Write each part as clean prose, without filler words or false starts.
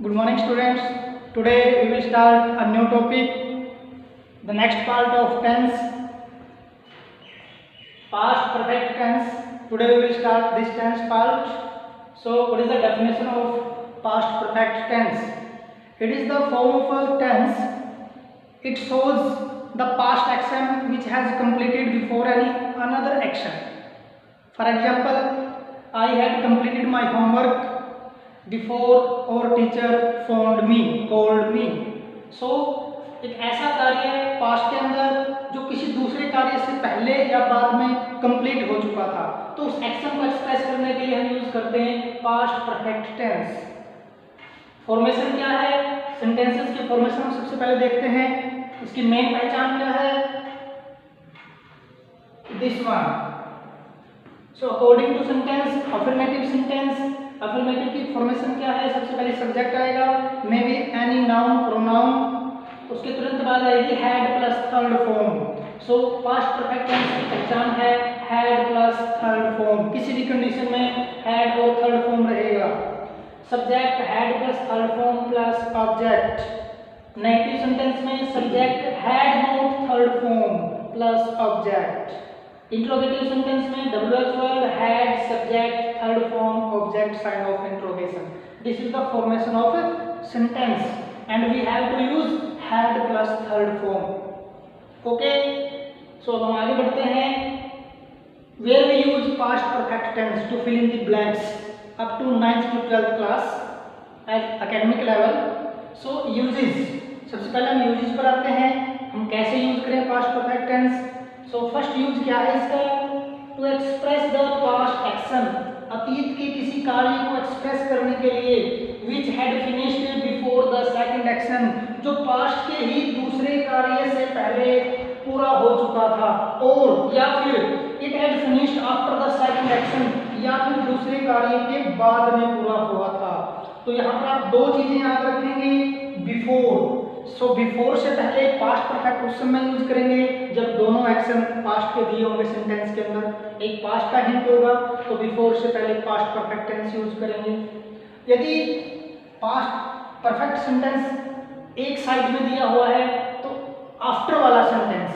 Good morning, students. Today we will start a new topic, the next part of tense, past perfect tense. Today we will start this tense part. So, what is the definition of past perfect tense? It is the form of a tense. It shows the past action which has completed before another action. For example, I had completed my homework before our teacher phoned me, called me. So एक ऐसा कार्य past के अंदर जो किसी दूसरे कार्य से पहले या बाद में कंप्लीट हो चुका था, तो उस एक्शन को एक्सप्रेस करने के लिए हम यूज करते हैं पास्ट परफेक्ट टेंस। फॉर्मेशन क्या है? सेंटेंसेस के फॉर्मेशन हम सबसे पहले देखते हैं। इसकी मेन पहचान क्या है? This one. So according to sentence, affirmative sentence, affirmative की फॉर्मेशन क्या है? सबसे पहले सब्जेक्ट आएगा, may be any noun pronoun, उसके तुरंत बाद आएगी had plus third form. So past perfect tense की पहचान है हैड प्लस थर्ड फॉर्म। किसी भी कंडीशन में हैड और थर्ड फॉर्म रहेगा। Subject had plus third form plus object. Negative sentence में subject had not third form plus object. Interrogative sentence में WH word had subject third form object sign of interrogation. This is the formation of sentence and we have to use had plus third form. Okay, so अब हम आगे बढ़ते हैं। Where we use past perfect tense to fill in the blanks up to 9th to 12th class at academic level. So uses, सबसे पहले हम uses पर आते हैं। हम कैसे यूज करें past perfect tense? So first use क्या है इसका? To express the past action, अतीत के किसी कार्य को एक्सप्रेस करने के लिए which had finished before the second action, जो पास्ट के ही दूसरे कार्य से पहले पूरा हो चुका था, और या फिर it had finished after the second action, या फिर दूसरे कार्य के बाद में पूरा हुआ था। तो यहाँ पर आप दो चीजें याद रखेंगे। बिफोर, सो बिफोर से पहले पास्ट परफेक्ट उस समय यूज करेंगे जब दोनों एक्शन पास्ट के दिए होंगे सेंटेंस के अंदर। एक पास्ट का हिंट होगा तो बिफोर से पहले पास्ट परफेक्ट टेंस यूज करेंगे। यदि पास्ट परफेक्ट सेंटेंस एक साइड में दिया हुआ है तो आफ्टर वाला सेंटेंस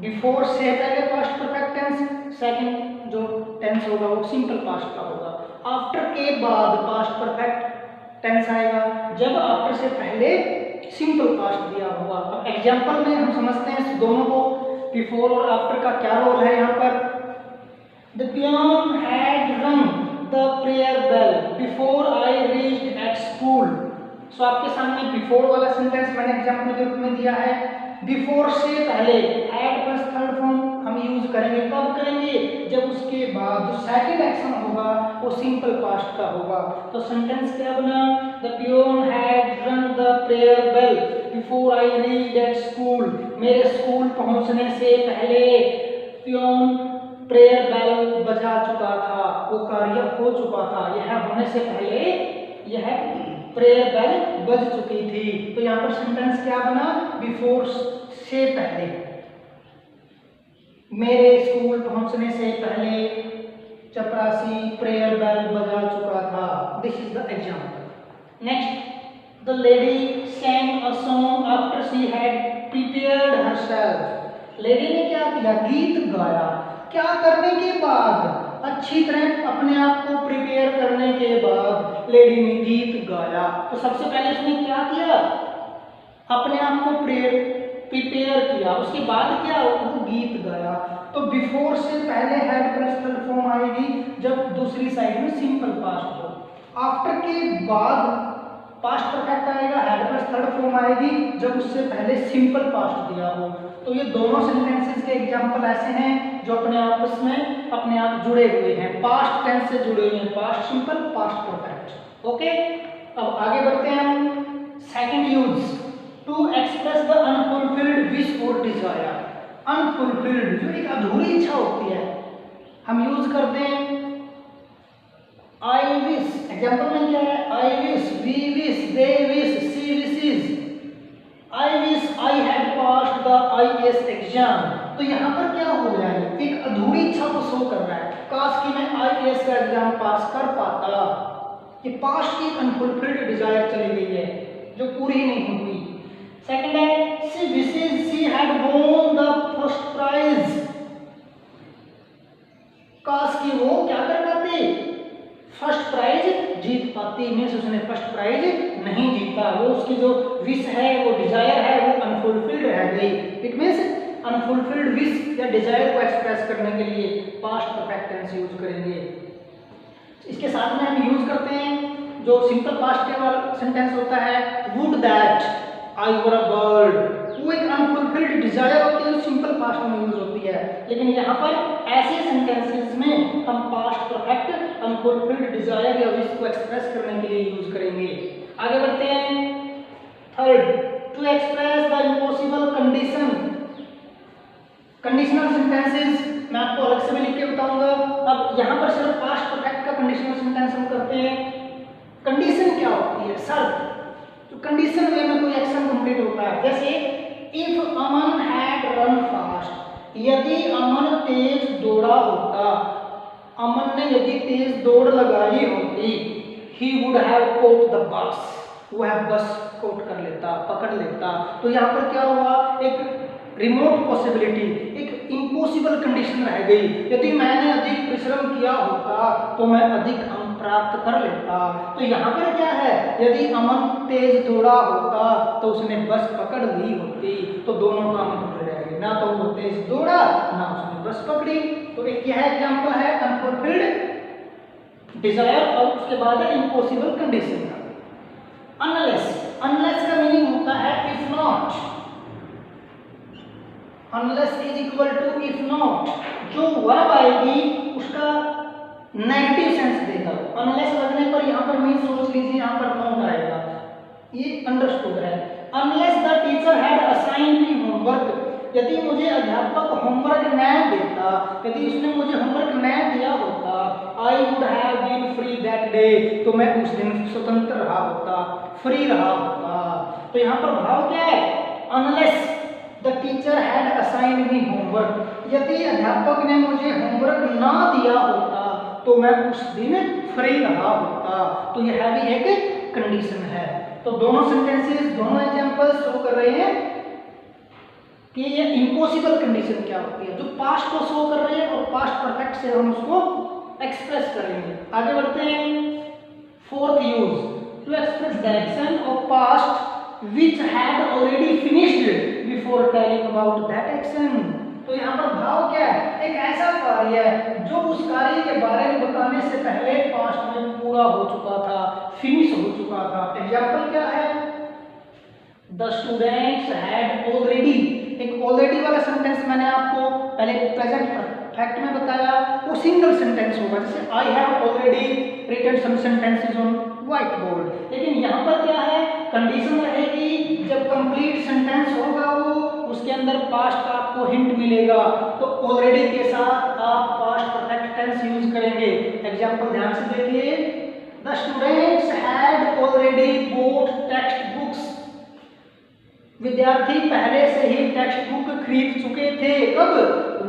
बिफोर से पहले पास्ट परफेक्ट टेंस, सेकंड जो टेंस होगा वो सिंपल पास्ट का होगा। आफ्टर के बाद पास्ट परफेक्ट टेंस आएगा जब आफ्टर से पहले सिंपल पास्ट दिया होगा। अब एग्जांपल में हम समझते हैं इस दोनों को, बिफोर और आफ्टर का क्या रोल है यहाँ पर। The peon had rung the prayer bell before I reached at school. So आपके सामने बिफोर वाला सेंटेंस मैंने एग्जांपल के रूप में दिया है। बिफोर से पहले हैड प्लस थर्ड फॉर्म हम यूज करेंगे। कब करेंगे? जब उसके बाद जो सेकंड एक्शन होगा वो सिंपल पास्ट का होगा। तो सेंटेंस क्या बना? The peon had rung the prayer bell before I reached at school. मेरे स्कूल पहुंचने से पहले पियोन प्रेयर बेल बजा चुका था, वो कार्य हो चुका था। यह होने से पहले यह प्रेयर बेल बज चुकी थी। तो यहाँ पर सेंटेंस क्या बना? बिफोर से पहले, मेरे स्कूल पहुंचने से पहले चपरासी प्रेयर बेल बजा चुका था। This is the example. Next, the lady sang a song after she had prepared herself। Lady ने क्या किया? गीत गाया। क्या करने के बाद? अच्छी तरह अपने आप को प्रिपेयर करने के बाद लेडी ने गीत गाया। तो सबसे पहले उसने क्या किया? अपने आप को प्रिपेयर किया, उसके बाद क्या? वो गीत गाया। तो बिफोर से पहले हैड प्लस थर्ड फॉर्म आएगी जब दूसरी साइड में सिंपल पास्ट हो। आफ्टर के बाद पास्ट परफेक्ट आएगा, हैड प्लस थर्ड फॉर्म आएगी जब उससे पहले सिंपल पास्ट दिया हो। तो ये दोनों सेंटेंसेस के एग्जांपल ऐसे हैं जो अपने आपस में अपने आप जुड़े हुए हैं, पास्ट टेंस से जुड़े हुए हैं, past simple past perfect. Okay, अब आगे बढ़ते हैं हम। Second use, to express the unfulfilled wish और डिजायर। अनफुलफिल्ड जो एक अधूरी इच्छा होती है, हम यूज करते हैं आई विश। एग्जांपल में क्या है? I wish, we wish, they wish, she wishes. I wish I had passed the IAS exam. तो यहाँ पर क्या हो गया है? एक अधूरी इच्छा को शो कर रहा है, काश कि मैं IAS का एग्जाम पास कर पाता। कि पास्ट की अनफुलफिल्ड डिजायर चली गई है, जो पूरी नहीं हुई। सेकंड है she wishes she had won the first prize, काश कि वो क्या कर पाती, फर्स्ट प्राइज जीत पाती, मीन्स उसने फर्स्ट प्राइज नहीं जीता, वो उसकी जो विश है, वो डिजायर है, वो अनफुलफिल्ड रह गई। इट मीन्स अनफुलफिल्ड विश या डिजायर को एक्सप्रेस करने के लिए पास्ट परफेक्ट टेंस यूज करेंगे। इसके साथ में हम यूज करते हैं जो सिंपल पास्ट के वाला सेंटेंस होता है, would that I were a bird, वो एक अनफुलफिल्ड डिजायर होती है, सिंपल पास्ट में यूज होती है। लेकिन यहाँ पर ऐसे सेंटेंसेस में हम पास्ट परफेक्ट अनफुलफिल्ड डिजायर या विश को एक्सप्रेस करने के लिए यूज करेंगे। आगे बढ़ते हैं। Third, to express the impossible condition. Conditional sentences मैं आपको अलग से भी लिख के बताऊंगा। अब यहाँ पर सिर्फ पास्ट परफेक्ट का कंडीशनल सेंटेंस हम करते हैं। कंडीशन क्या होती है, शर्त, तो कंडीशन वे में कोई एक्शन कंप्लीट होता है। जैसे if Aman had run fast, यदि अमन तेज दौड़ा होता, अमन ने यदि तेज दौड़ लगाई होती, he would have caught the bus, वह बस कोट कर लेता, पकड़ लेता। तो यहाँ पर क्या हुआ, एक रिमोट पॉसिबिलिटी, एक इम्पॉसिबल कंडीशन रह गई। यदि मैंने अधिक परिश्रम किया होता तो मैं अधिक अंक प्राप्त कर लेता। तो यहाँ पर क्या है, यदि अमन तेज दौड़ा होता तो उसने बस पकड़ ली होती, तो दोनों काम अधूरे रह गए, ना तो वो तेज दौड़ा ना उसने बस पकड़ी। तो एक यह एग्जाम्पल है अनफुलफिल्ड डिजायर, और उसके बाद है इम्पॉसिबल कंडीशन का। अनलेस, अनलेस का मीनिंग होता है if not, unless is equal to if not. जो वर्ब आएगी उसका नेगेटिव सेंस देगा। अनलेस लगने पर यहाँ पर मीन सोच लीजिए, यहाँ पर नॉट आएगा, ये अंडरस्टूड है। Unless the teacher had assign me homework, यदि मुझे अध्यापक होमवर्क न देता, यदि उसने मुझे होमवर्क न दिया होता, I would have been free that day, तो मैं उस दिन स्वतंत्र रहा होता, फ्री रहा होता। तो यहाँ पर भाव क्या है, unless the teacher had assigned me homework, यदि अध्यापक ने मुझे होमवर्क ना दिया होता तो मैं उस दिन फ्री रहा होता। तो यह भी एक कंडीशन है। तो दोनों सेंटेंसेस, दोनों एग्जांपल्स शो कर रहे हैं कि ये इम्पॉसिबल कंडीशन क्या होती है, जो पास्ट को शो कर रहे हैं और पास्ट परफेक्ट से हम उसको एक्सप्रेस करेंगे। आगे बढ़ते हैं। Fourth use, to express direction of past which had already finished before telling about that action। तो यहाँ पर भाव क्या है, एक ऐसा कार्य है जो उस कार्य के बारे में बताने से पहले पास्ट में पूरा हो चुका था, फिनिश हो चुका था। एग्जाम्पल क्या है, द स्टूडेंट्स हैड ऑलरेडी, एक ऑलरेडी वाला सेंटेंस मैंने आपको पहले प्रेजेंट परफेक्ट में बताया, वो सिंगल सेंटेंस होगा। जैसे I have already written some sentences on white board. लेकिन यहाँ पर क्या है, कंडीशन रहेगी, जब कंप्लीट सेंटेंस होगा वो उसके अंदर पास्ट का आपको हिंट मिलेगा, तो ऑलरेडी के साथ आप पास्ट परफेक्ट टेंस यूज करेंगे। एग्जांपल ध्यान से देखिए, the students had already bought text books, विद्यार्थी पहले से ही टेक्स्ट बुक खरीद चुके थे। कब,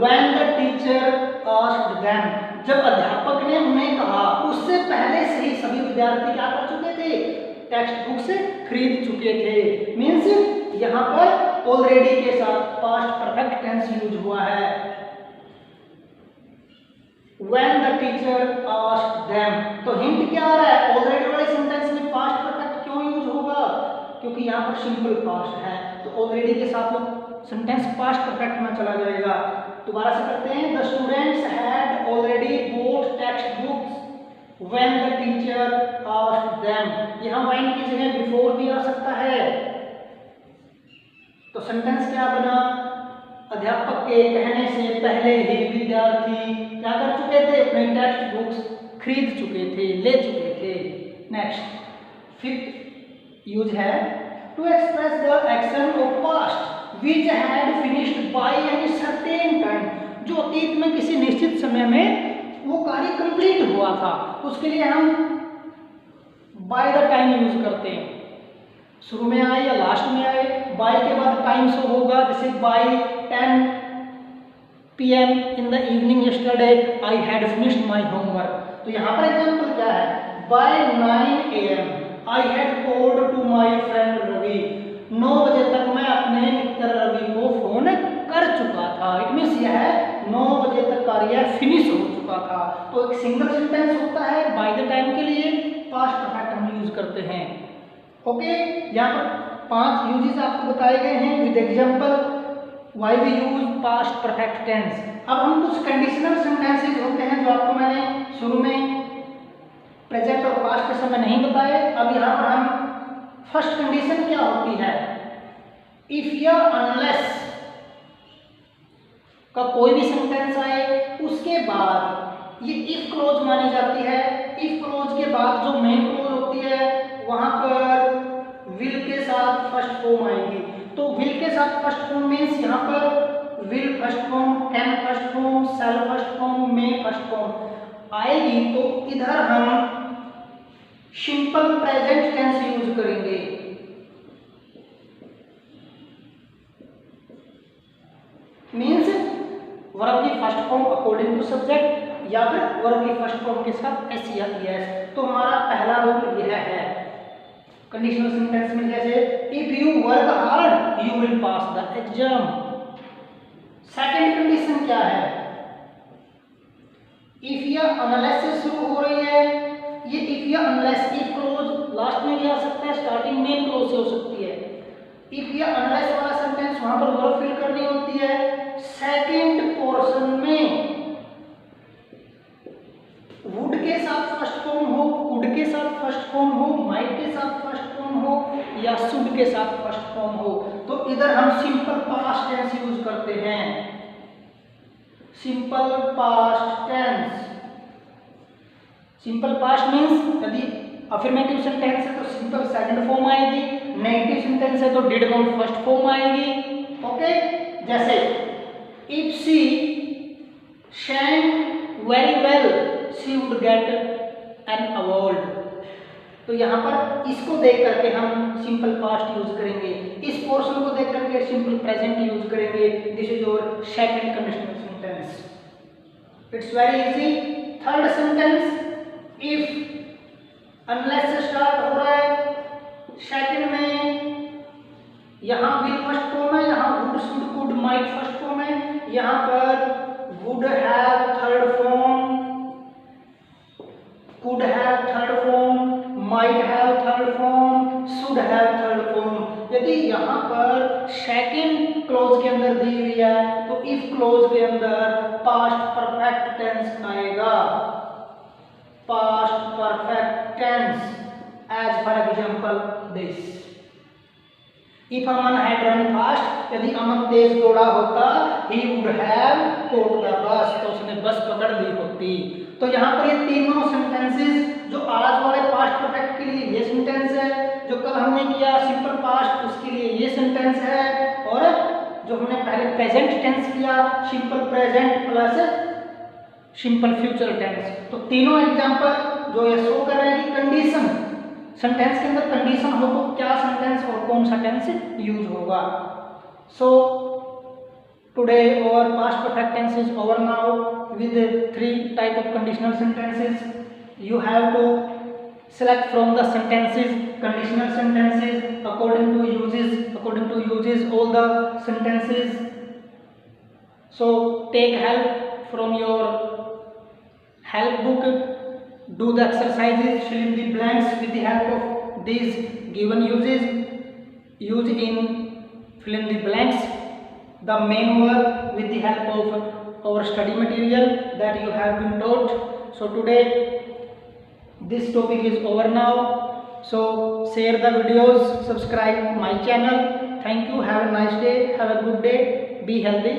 when the teacher asked them, जब अध्यापक ने उन्हें कहा, उससे पहले से ही सभी विद्यार्थी क्या कर चुके थे, टेक्स्ट बुक से खरीद चुके थे। मीन्स यहाँ पर ऑलरेडी के साथ पास्ट परफेक्ट टेंस यूज हुआ है। When the teacher asked them, तो हिंट क्या आ रहा है, ऑलरेडी वाले सेंटेंस में पास्ट परफेक्ट क्यों यूज होगा, क्योंकि यहाँ पर सिंपल पास्ट है, तो ऑलरेडी के साथ सेंटेंस पास्ट परफेक्ट में चला जाएगा। दोबारा से करते हैं, the students had already bought text books when the teacher asked them, यहाँ when की जगह before भी आ सकता है। तो सेंटेंस क्या बना, अध्यापक के कहने से पहले ही विद्यार्थी क्या कर चुके थे, अपने टेक्स्ट बुक्स खरीद चुके थे, ले चुके थे। नेक्स्ट, फिफ्थ यूज है, to express the action of past which had finished by any certain time, जो अतीत में किसी निश्चित समय में वो कार्य कंप्लीट हुआ था, उसके लिए हम बाय द टाइम यूज करते हैं। शुरू में आए या लास्ट में आए, बाय के बाद टाइम शो होगा, जैसे by 10 PM in the evening yesterday I had finished my homework. तो यहाँ पर एग्जांपल क्या है, by 9 AM I had called to my friend Ravi. 9 बजे तक मैं अपने मित्र रवि को फोन कर चुका था। इट मींस यह 9 बजे तक कार्य फिनिश हो चुका था। तो एक सिंगल सेंटेंस होता है बाय द टाइम के लिए, पास्ट परफेक्ट हम यूज करते हैं। ओके, यहाँ पर 5 यूजेस आपको बताए गए हैं with example why we use past perfect tense. अब हम कुछ कंडीशनल सेंटेंसेस होते हैं जो आपको मैंने शुरू में प्रेजेंट और पास्ट के समय नहीं बताए। अब यहाँ पर हम फर्स्ट कंडीशन क्या होती है, इफ या अनलेस का कोई भी सेंटेंस आए उसके बाद ये इफ क्लोज मानी जाती है। इफ क्लोज के बाद जो मेन क्लोज होती है वहां पर विल के साथ फर्स्ट फॉर्म आएगी। तो विल के साथ फर्स्ट फॉर्म मीन्स यहाँ पर will first form, can first form, shall first form, may first form आएगी। तो इधर हम सिंपल प्रेजेंट टेंस यूज करेंगे। मीन्स वर्ब की first form according to subject या फिर वर्ब की फर्स्ट फॉर्म के साथ एस या एस। तो हमारा पहला रूल यह है कंडीशनल सेंटेंस में, जैसे if you work hard you will pass the exam. Second condition क्या है, इफ या अनलेस से शुरू हो रही है। ये इफ या अनलेस, इफ क्लोज लास्ट में भी आ सकता है, स्टार्टिंग मेन क्लोज से हो सकती है। इफ या अनलेस वाला सेंटेंस वहां पर वर्ब फिल करनी होती है। सेकंड पोर्शन में वुड के साथ फर्स्ट फॉर्म हो, कुड के साथ फर्स्ट फॉर्म हो, माइट के साथ फर्स्ट फॉर्म हो या शुड के साथ फर्स्ट फॉर्म हो, तो इधर हम सिंपल पास्ट टेंस यूज करते हैं। Simple past tense. Simple past means यदि अफर्मेटिव सेंटेंस है तो सिंपल सेकंड फॉर्म आएगी, नेगेटिव सेंटेंस है तो डिड नॉट फर्स्ट फॉर्म आएगी। ओके, जैसे if she sang very well she would get an award। तो यहाँ पर इसको देख करके हम सिंपल पास्ट यूज करेंगे, इस पोर्शन को देख करके सिंपल प्रेजेंट यूज करेंगे। This is your second conditional sentence. It's very easy. Third sentence, if unless से स्टार्ट हो रहा है, सेकंड में यहाँ विल फर्स्ट फॉर्म है, यहाँ would should could might first form है, यहाँ पर would have third form, could have third form, might have third form, should have third form। यदि यहाँ पर सेकंड क्लोज के अंदर दी हुई है तो इफ क्लोज के अंदर पास्ट परफेक्ट टेंस आएगा। Past perfect tense as for example this, if Aman had run fast, यदि अमन तेज दौड़ा होता, he would have caught the bus, तो उसने बस पकड़ ली होती। तो यहाँ पर ये तीनों सेंटेंसेस, जो आज वाले पास्ट परफेक्ट के लिए ये सेंटेंस है, जो कल हमने किया सिंपल पास्ट उसके लिए ये सेंटेंस है, और जो हमने पहले प्रेजेंट टेंस किया simple present plus simple future tense. तो तीनों एग्जांपल जो ये शो कर रहे हैं कि कंडीशन, सेंटेंस के अंदर कंडीशन हो तो क्या सेंटेंस और कौन सा टेंस यूज होगा। सो टुडे और past perfect tense is over now with 3 type of conditional sentences. You have to select from the sentences, conditional sentences according to uses all the sentences. So take help from your help book, do the exercises, fill in the blanks with the help of these given uses. Use in fill in the blanks the main work with the help of our study material that you have been taught. So today this topic is over now. So share the videos, subscribe my channel. Thank you. Have a nice day. Have a good day. Be healthy.